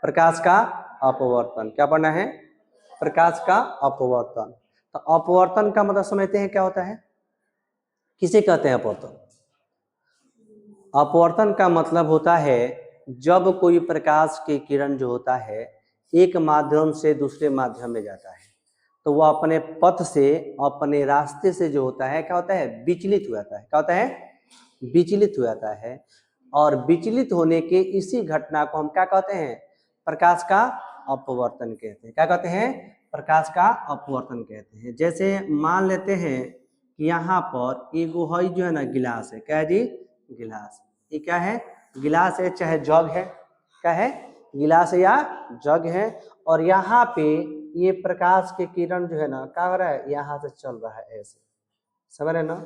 प्रकाश का अपवर्तन। क्या पढ़ना है? प्रकाश का अपवर्तन। तो अपवर्तन का मतलब समझते हैं क्या होता है, किसे कहते हैं अपवर्तन? अपवर्तन का मतलब होता है जब कोई प्रकाश की किरण जो होता है एक माध्यम से दूसरे माध्यम में जाता है तो वह अपने पथ से, अपने रास्ते से जो होता है क्या होता है, विचलित हो जाता है। क्या होता है? विचलित हो जाता है। और विचलित होने के इसी घटना को हम क्या कहते हैं? प्रकाश का अपवर्तन कहते हैं। क्या कहते हैं? प्रकाश का अपवर्तन कहते हैं। जैसे मान लेते हैं कि यहाँ पर एगो है जो है ना गिलास है। क्या है जी? गिलास। ये क्या है? गिलास है, चाहे जग है। क्या है? गिलास है या जग है। और यहाँ पे ये प्रकाश के किरण जो है ना क्या हो रहा है, यहाँ से चल रहा है ऐसे, समझ रहे ना,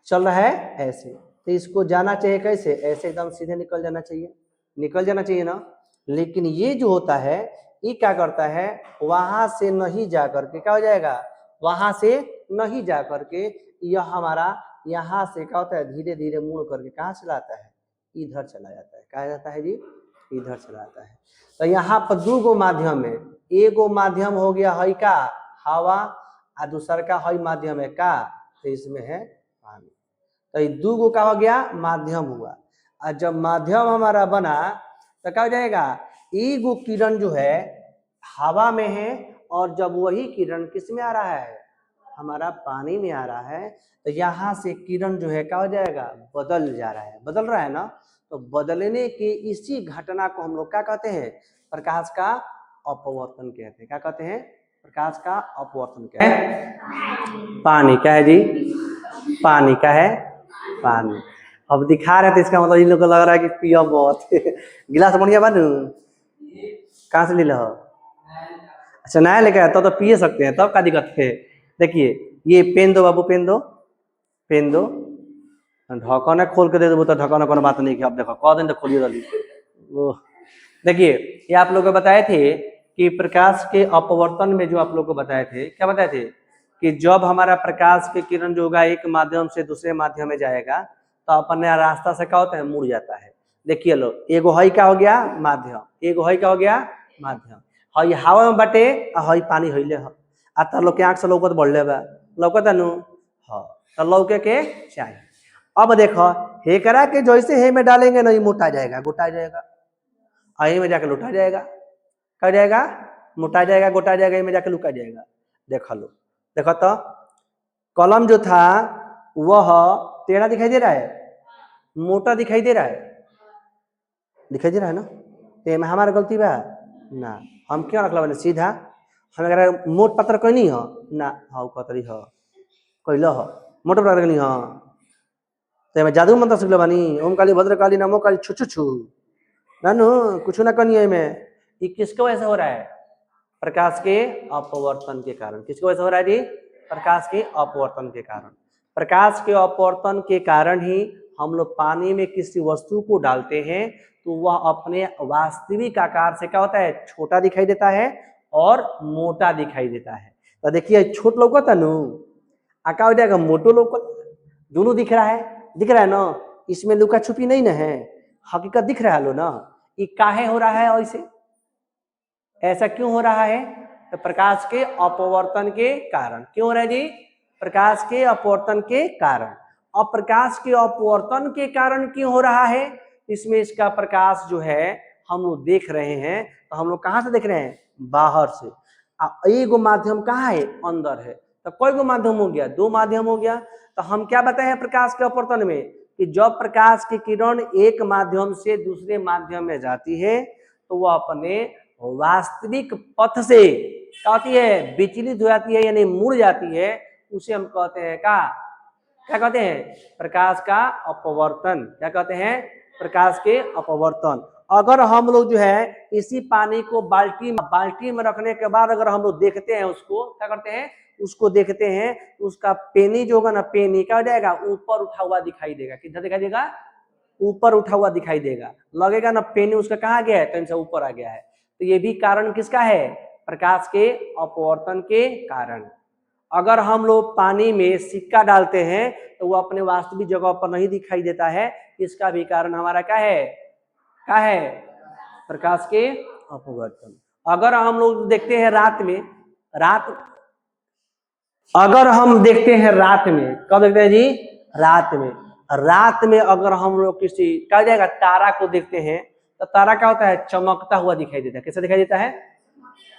चल रहा है ऐसे। तो इसको जाना चाहिए कैसे? ऐसे एकदम सीधे निकल जाना चाहिए, निकल जाना चाहिए ना। लेकिन ये जो होता है ये क्या करता है, वहां से नहीं जा करके क्या हो जाएगा, वहां से नहीं जा करके यह हमारा यहाँ से क्या होता है, धीरे धीरे मुड़ करके कहाँ चला आता है, इधर चला जाता है। कहा जाता है जी? इधर चला जाता है। तो यहाँ पर दो गो माध्यम है। एगो माध्यम हो गया है का हवा, और दूसरा का है माध्यम है का, तो इसमें है पानी। तो ये दो गो का हो गया माध्यम हुआ। और जब माध्यम हमारा बना तो क्या हो जाएगा, एगो किरण जो है हवा में है और जब वही किरण किस में आ रहा है, हमारा पानी में आ रहा है, तो यहाँ से किरण जो है क्या हो जाएगा, बदल जा रहा है, बदल रहा है ना। तो बदलने के इसी घटना को हम लोग क्या कहते हैं, प्रकाश का अपवर्तन कहते हैं। क्या कहते हैं? प्रकाश का अपवर्तन कहते हैं। पानी क्या है जी? पानी क्या है? पानी। अब दिखा रहे थे, इसका मतलब इन लोग को लग रहा है कि पिया बहुत गिलास बढ़िया बनू, कहाँ से ले लो? अच्छा नया लेकर आया तो पिए सकते हैं, तब का दिक्कत है। देखिए ये पेन दो बाबू, पेन दो, पेन दो। ढक्कन खोल के दे दो तो ढक्कन कोनो बात नहीं कि अब देखो कौ दिन तो खोलिए रही। देखिए ये आप लोग को बताए थे कि प्रकाश के अपवर्तन में जो आप लोग को बताए थे, क्या बताए थे कि जब हमारा प्रकाश के किरण जो होगा एक माध्यम से दूसरे माध्यम में जाएगा तो अपने रास्ता से क्या होता है, मुड़ जाता है। देखिए लो, एगो हई क्या हो गया माध्यम, एगो हई क्या हो गया माध्यम। हई हवा में बटे हई पानी हईले ह आ त लोग के आंख से लौकत बढ़ले बा, लौकत नु हाँ, तो लौके के चाहिए। अब देखो हेकरा के जैसे हे में डालेंगे नहीं मोटा जाएगा, गोटा जाएगा, आई में जाके लुटा जाएगा, क्या जाएगा, मोटा जाएगा, गोटा जाएगा, में जाके लुका जाएगा। देखो लो, देखो तो कलम जो था वह टेढ़ा दिखाई दे रहा है, मोटा दिखाई दे रहा है, दिखाई दे रहा है ना। तो हमारा गलती बा ना, हम क्यों रखला बने सीधा, हम अगर मोट पत्र कोई नहीं हो ना, हाँ कतरी हो कैल हो मोट पत्र नहीं हो, तो जादू मंत्र सीखल बानी, ओम काली भद्र काली नमो काली छु छु छु नानू कुछ ना करिए में। ये किसको ऐसा हो रहा है, प्रकाश के अपवर्तन के कारण। किसको ऐसा हो रहा है जी? प्रकाश के अपवर्तन के कारण। प्रकाश के अपवर्तन के कारण ही हम लोग पानी में किसी वस्तु को डालते हैं तो वह अपने वास्तविक आकार से क्या होता है, छोटा दिखाई देता है और मोटा दिखाई देता है। तो देखिए छोट लौकता नु आका हो जाएगा, मोटो लौकत, दोनों दिख रहा है, दिख रहा है ना, इसमें लुका छुपी नहीं ना है, हकीकत दिख रहा है लो ना। ये काहे हो रहा है ऐसे, ऐसा क्यों हो रहा है? तो प्रकाश के अपवर्तन के कारण। क्यों हो रहा है जी? प्रकाश के अपवर्तन के कारण। अब प्रकाश के अपवर्तन के कारण क्यों हो रहा है? इसमें इसका प्रकाश जो है हम लोग देख रहे हैं, तो हम लोग कहाँ से देख रहे हैं, बाहर से। एगो माध्यम कहाँ है, अंदर है। तो कोई गो माध्यम हो गया, दो माध्यम हो गया। तो हम क्या बताए हैं प्रकाश के अपवर्तन में कि जब प्रकाश की किरण एक माध्यम से दूसरे माध्यम में जाती है तो वह अपने वास्तविक पथ से क्या होती है, विचलित हो जाती है, यानी मुड़ जाती है। उसे हम कहते हैं क्या कहते हैं, प्रकाश का अपवर्तन। क्या कहते हैं, प्रकाश के अपवर्तन। अगर हम लोग जो है इसी पानी को बाल्टी में रखने के बाद अगर हम लोग देखते हैं उसको, क्या करते हैं, उसको देखते हैं, उसका पेनी जो होगा ना, पेनी क्या हो जाएगा, ऊपर उठा हुआ दिखाई देगा। किधर दिखाई देगा, ऊपर उठा हुआ दिखाई देगा, लगेगा ना पेनी उसका कहाँ गया है, कहीं से ऊपर आ गया है। तो ये भी कारण किसका है, प्रकाश के अपवर्तन के कारण। अगर हम लोग पानी में सिक्का डालते हैं तो वो अपने वास्तविक जगह पर नहीं दिखाई देता है, इसका भी कारण हमारा क्या है, प्रकाश के अपवर्तन। अगर हम लोग देखते हैं अगर हम देखते हैं रात में, कब देखते हैं जी? रात में अगर हम लोग किसी क्या जाएगा तारा को देखते हैं तो तारा क्या होता है? चमकता हुआ दिखाई देता है। कैसे दिखाई देता है?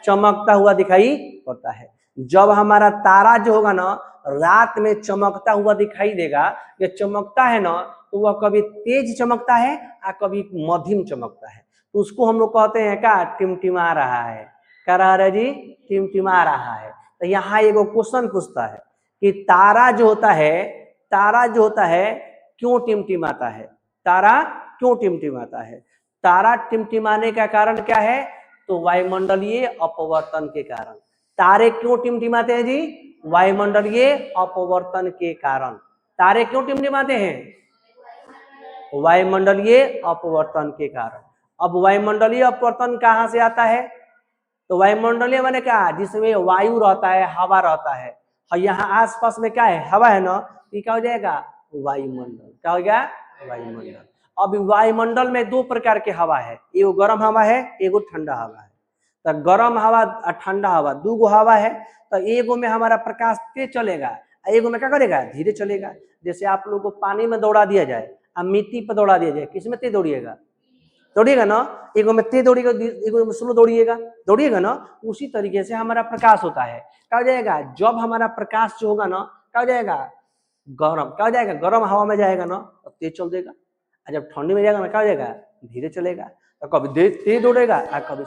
चमकता हुआ दिखाई पड़ता है। जब हमारा तारा जो होगा ना रात में चमकता हुआ दिखाई देगा, ये चमकता है ना तो वह कभी तेज चमकता है और कभी मध्यम चमकता है, तो उसको हम लोग कहते हैं क्या? टिमटिमा रहा है। क्या रहा है जी? टिमटिमा रहा है। तो यहाँ एगो क्वेश्चन पूछता है कि तारा जो होता है क्यों टिमटिमाता है? तारा क्यों टिमटिमाता है? तारा टिमटिमाने का कारण क्या है? तो वायुमंडलीय अपवर्तन के कारण। तारे क्यों टिमटिमाते हैं जी? वायुमंडलीय अपवर्तन के कारण। तारे क्यों टिमटिमाते हैं? वायुमंडलीय अपवर्तन के कारण। अब वायुमंडलीय अपवर्तन कहाँ से आता है? तो वायुमंडलीय मैंने क्या? जिसमें वायु रहता है, हवा रहता है, और यहाँ आसपास में क्या है? हवा है ना, ये क्या हो जाएगा? वायुमंडल। क्या हो गया? वायुमंडल। अब वायुमंडल में दो प्रकार के हवा है, एगो गर्म हवा है, एगो ठंडा हवा है। तो गर्म हवा और ठंडा हवा दूगो हवा है। तो एगो में हमारा प्रकाश तेज चलेगा, एगो में क्या करेगा? धीरे चलेगा। जैसे आप लोगों को पानी में दौड़ा दिया जाए और मिट्टी पर दौड़ा दिया जाए, किसमें तेज दौड़िएगा? दौड़िएगा ना, एगो में तेज दौड़िएगा, एगो में स्लो दौड़िएगा ना। उसी तरीके से हमारा प्रकाश होता है। क्या हो जाएगा? जब हमारा प्रकाश जो होगा ना क्या हो जाएगा? गर्म। क्या हो जाएगा? गर्म हवा में जाएगा ना तो तेज चल देगा, और जब ठंडी में जाएगा ना क्या हो जाएगा? धीरे चलेगा। तो कभी तेज दौड़ेगा और कभी